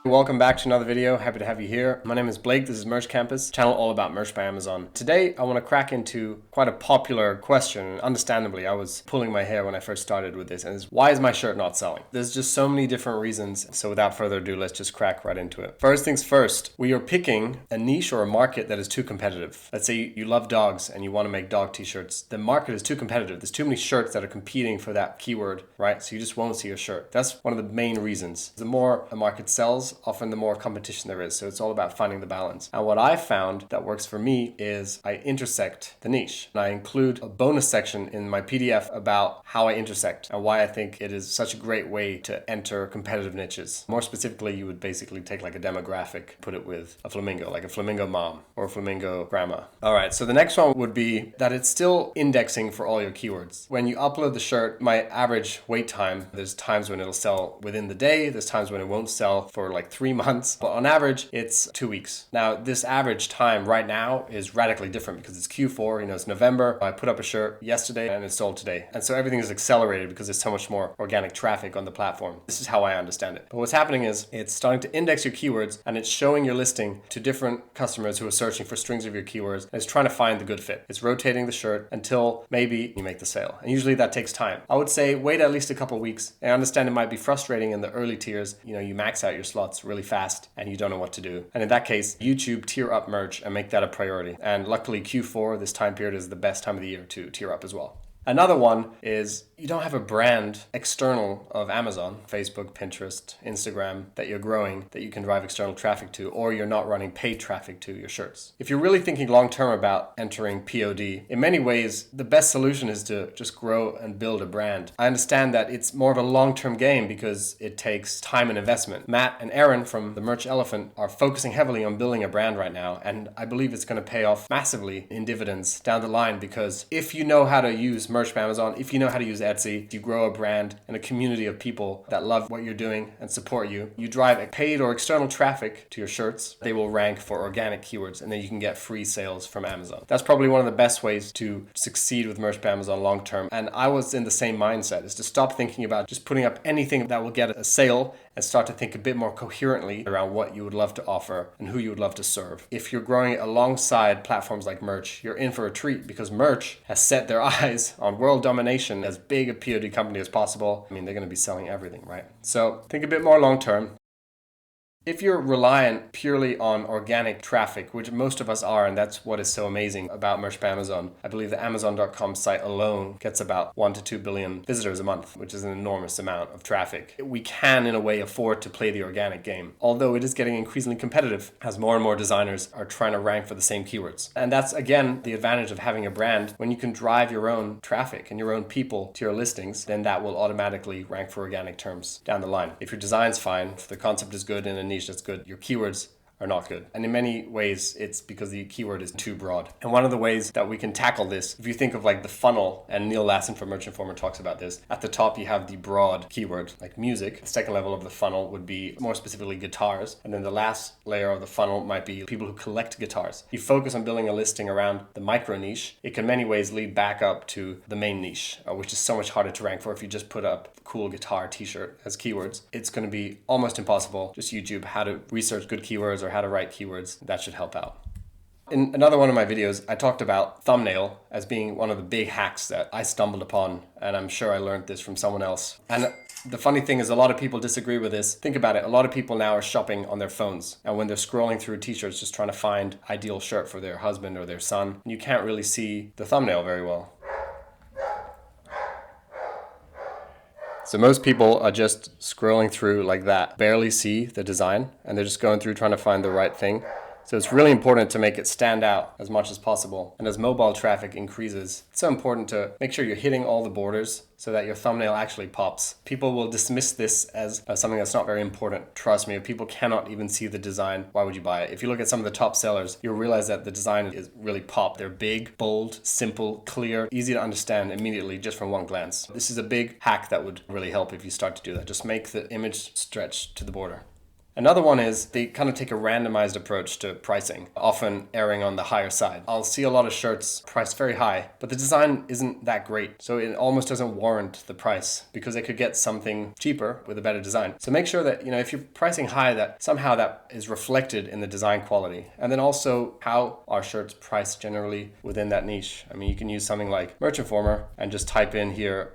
Welcome back to another video. Happy to have you here. My name is Blake. This is Merch Campus, channel all about merch by Amazon. Today, I want to crack into quite a popular question. Understandably, I was pulling my hair when I first started with this, and it's why is my shirt not selling? There's just so many different reasons. So without further ado, let's just crack right into it. First things first, we are picking a niche or a market that is too competitive. Let's say you love dogs and you want to make dog t-shirts. The market is too competitive. There's too many shirts that are competing for that keyword, right? So you just won't see a shirt. That's one of the main reasons. The more a market sells, often the more competition there is. So it's all about finding the balance. And what I found that works for me is I intersect the niche. And I include a bonus section in my PDF about how I intersect and why I think it is such a great way to enter competitive niches. More specifically, you would basically take like a demographic, put it with a flamingo, like a flamingo mom or a flamingo grandma. All right, so the next one would be that it's still indexing for all your keywords. When you upload the shirt, my average wait time, there's times when it'll sell within the day, there's times when it won't sell for like 3 months, but on average, it's 2 weeks. Now, this average time right now is radically different because it's Q4, it's November. I put up a shirt yesterday and it sold today. And so everything is accelerated because there's so much more organic traffic on the platform. This is how I understand it. But what's happening is it's starting to index your keywords and it's showing your listing to different customers who are searching for strings of your keywords. And it's trying to find the good fit. It's rotating the shirt until maybe you make the sale. And usually that takes time. I would say wait at least a couple of weeks. I understand it might be frustrating in the early tiers. You max out your slots really fast and you don't know what to do. And in that case, YouTube tier up merch and make that a priority. And luckily Q4, this time period, is the best time of the year to tier up as well. Another one is you don't have a brand external of Amazon, Facebook, Pinterest, Instagram, that you're growing, that you can drive external traffic to, or you're not running paid traffic to your shirts. If you're really thinking long-term about entering POD, in many ways, the best solution is to just grow and build a brand. I understand that it's more of a long-term game because it takes time and investment. Matt and Aaron from the Merch Elephant are focusing heavily on building a brand right now, and I believe it's going to pay off massively in dividends down the line because if you know how to use Merch by Amazon, if you know how to use Etsy, you grow a brand and a community of people that love what you're doing and support you. You drive paid or external traffic to your shirts. They will rank for organic keywords and then you can get free sales from Amazon. That's probably one of the best ways to succeed with Merch by Amazon long term. And I was in the same mindset, is to stop thinking about just putting up anything that will get a sale and start to think a bit more coherently around what you would love to offer and who you would love to serve. If you're growing it alongside platforms like Merch, you're in for a treat because Merch has set their eyes on world domination, as big a POD company as possible. They're going to be selling everything, right? So think a bit more long term. If you're reliant purely on organic traffic, which most of us are, and that's what is so amazing about Merch by Amazon, I believe the Amazon.com site alone gets about 1 to 2 billion visitors a month, which is an enormous amount of traffic. We can, in a way, afford to play the organic game, although it is getting increasingly competitive as more and more designers are trying to rank for the same keywords. And that's, again, the advantage of having a brand. When you can drive your own traffic and your own people to your listings, then that will automatically rank for organic terms down the line. If your design's fine, if the concept is good in a niche that's good, your keywords are not good. And in many ways, it's because the keyword is too broad. And one of the ways that we can tackle this, if you think of like the funnel, and Neil Lassen from Merch Informer talks about this, at the top you have the broad keyword like music. The second level of the funnel would be more specifically guitars. And then the last layer of the funnel might be people who collect guitars. You focus on building a listing around the micro niche. It can in many ways lead back up to the main niche, which is so much harder to rank for if you just put up cool guitar t-shirt as keywords. It's going to be almost impossible. Just YouTube how to research good keywords or how to write keywords. That should help out. In another one of my videos, I talked about thumbnail as being one of the big hacks that I stumbled upon, and I'm sure I learned this from someone else. And the funny thing is a lot of people disagree with this. Think about it. A lot of people now are shopping on their phones, and when they're scrolling through t-shirts just trying to find ideal shirt for their husband or their son, you can't really see the thumbnail very well. So most people are just scrolling through like that, barely see the design, and they're just going through trying to find the right thing. So it's really important to make it stand out as much as possible. And as mobile traffic increases, it's so important to make sure you're hitting all the borders so that your thumbnail actually pops. People will dismiss this as something that's not very important. Trust me, if people cannot even see the design, why would you buy it? If you look at some of the top sellers, you'll realize that the design is really pop. They're big, bold, simple, clear, easy to understand immediately just from one glance. This is a big hack that would really help if you start to do that. Just make the image stretch to the border. Another one is they kind of take a randomized approach to pricing, often erring on the higher side. I'll see a lot of shirts priced very high, but the design isn't that great. So it almost doesn't warrant the price because they could get something cheaper with a better design. So make sure that, if you're pricing high, that somehow that is reflected in the design quality. And then also how are shirts priced generally within that niche. I mean, you can use something like Merch Informer and just type in here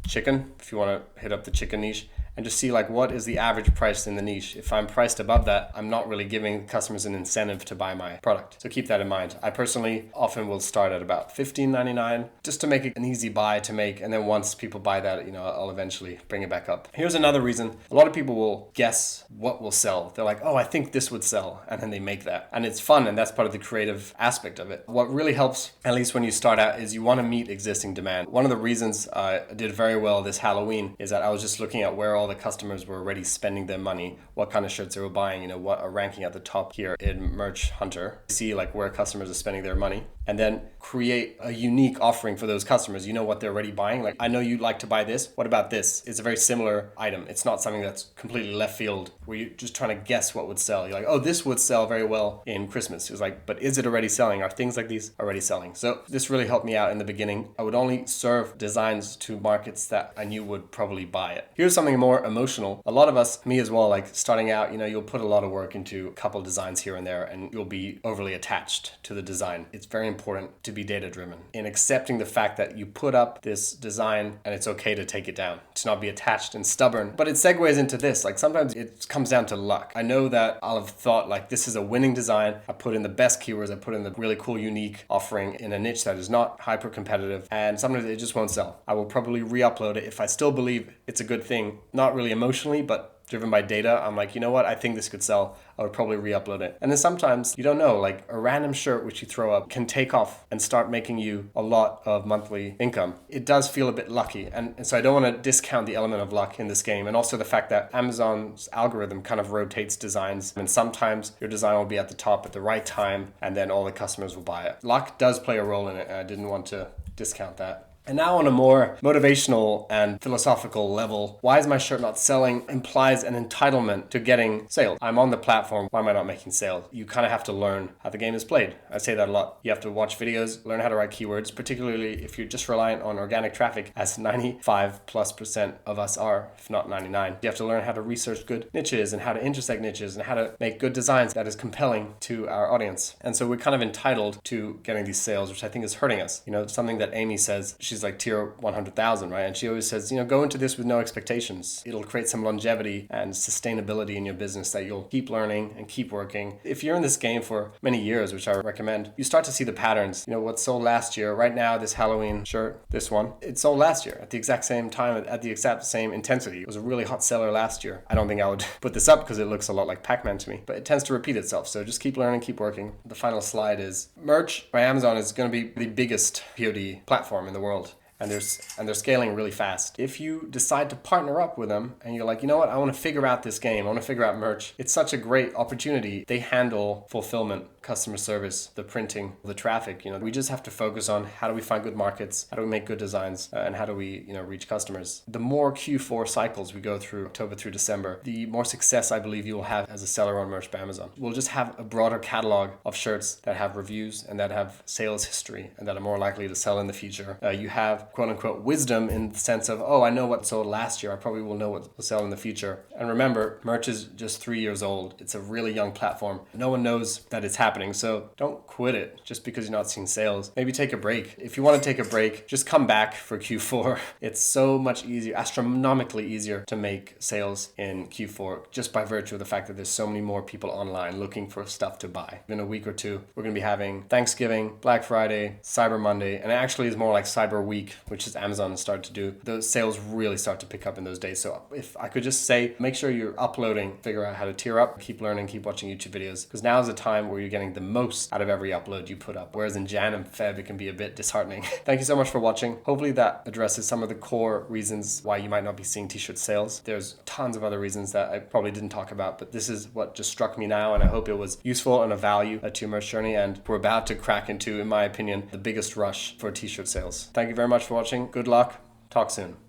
chicken if you want to hit up the chicken niche, and just see like what is the average price in the niche. If I'm priced above that, I'm not really giving customers an incentive to buy my product. So keep that in mind. I personally often will start at about $15.99 just to make it an easy buy to make. And then once people buy that, I'll eventually bring it back up. Here's another reason. A lot of people will guess what will sell. They're like, oh, I think this would sell. And then they make that. And it's fun. And that's part of the creative aspect of it. What really helps, at least when you start out, is you want to meet existing demand. One of the reasons I did very well this Halloween is that I was just looking at where all the customers were already spending their money, what kind of shirts they were buying, what are ranking at the top here in Merch Hunter. See like where customers are spending their money, and then create a unique offering for those customers. You know what they're already buying. Like, I know you'd like to buy this. What about this? It's a very similar item. It's not something that's completely left field where you're just trying to guess what would sell. You're like, oh, this would sell very well in Christmas. It's like, but is it already selling? Are things like these already selling? So this really helped me out in the beginning. I would only serve designs to markets that I knew would probably buy it. Here's something more emotional. A lot of us, me as well, like starting out, you'll put a lot of work into a couple designs here and there, and you'll be overly attached to the design. It's very important to be data driven in accepting the fact that you put up this design and it's okay to take it down, to not be attached and stubborn. But it segues into this. Like, sometimes it comes down to luck. I know that I'll have thought like, this is a winning design. I put in the best keywords. I put in the really cool, unique offering in a niche that is not hyper competitive, and sometimes it just won't sell. I will probably re-upload it if I still believe it's a good thing, not really emotionally, but driven by data. I'm like, you know what? I think this could sell. I would probably re-upload it. And then sometimes you don't know, like a random shirt which you throw up can take off and start making you a lot of monthly income. It does feel a bit lucky. And so I don't want to discount the element of luck in this game. And also the fact that Amazon's algorithm kind of rotates designs. And sometimes your design will be at the top at the right time, and then all the customers will buy it. Luck does play a role in it, and I didn't want to discount that. And now on a more motivational and philosophical level, why is my shirt not selling implies an entitlement to getting sales. I'm on the platform, why am I not making sales? You kind of have to learn how the game is played. I say that a lot. You have to watch videos, learn how to write keywords, particularly if you're just reliant on organic traffic, as 95+% of us are, if not 99. You have to learn how to research good niches and how to intersect niches and how to make good designs that is compelling to our audience. And so we're kind of entitled to getting these sales, which I think is hurting us. Something that Amy says, she's like tier 100,000, right? And she always says, go into this with no expectations. It'll create some longevity and sustainability in your business that you'll keep learning and keep working. If you're in this game for many years, which I recommend, you start to see the patterns. What sold last year, right now, this Halloween shirt, this one, it sold last year at the exact same time, at the exact same intensity. It was a really hot seller last year. I don't think I would put this up because it looks a lot like Pac-Man to me, but it tends to repeat itself. So just keep learning, keep working. The final slide is Merch by Amazon is going to be the biggest POD platform in the world. And they're scaling really fast. If you decide to partner up with them and you're like, you know what, I want to figure out this game, I want to figure out merch, it's such a great opportunity. They handle fulfillment, customer service, the printing, the traffic. We just have to focus on how do we find good markets, how do we make good designs, and how do we reach customers. The more Q4 cycles we go through, October through December, the more success I believe you will have as a seller on Merch by Amazon. We'll just have a broader catalog of shirts that have reviews and that have sales history and that are more likely to sell in the future. You have quote unquote wisdom in the sense of, oh, I know what sold last year, I probably will know what will sell in the future. And remember, Merch is just 3 years old. It's a really young platform. No one knows that it's happening, so don't quit it just because you're not seeing sales. Maybe take a break. If you want to take a break, just come back for Q4. It's so much easier, astronomically easier to make sales in Q4 just by virtue of the fact that there's so many more people online looking for stuff to buy. In a week or two, we're going to be having Thanksgiving, Black Friday, Cyber Monday, and it actually is more like Cyber Week, which is Amazon has started to do. Those sales really start to pick up in those days. So if I could just say, make sure you're uploading, figure out how to tier up, keep learning, keep watching YouTube videos, because now is the time where you're getting the most out of every upload you put up. Whereas in Jan and Feb, it can be a bit disheartening. Thank you so much for watching. Hopefully that addresses some of the core reasons why you might not be seeing t-shirt sales. There's tons of other reasons that I probably didn't talk about, but this is what just struck me now, and I hope it was useful and of value to your merch journey. And we're about to crack into, in my opinion, the biggest rush for t-shirt sales. Thank you very much for watching. Good luck. Talk soon.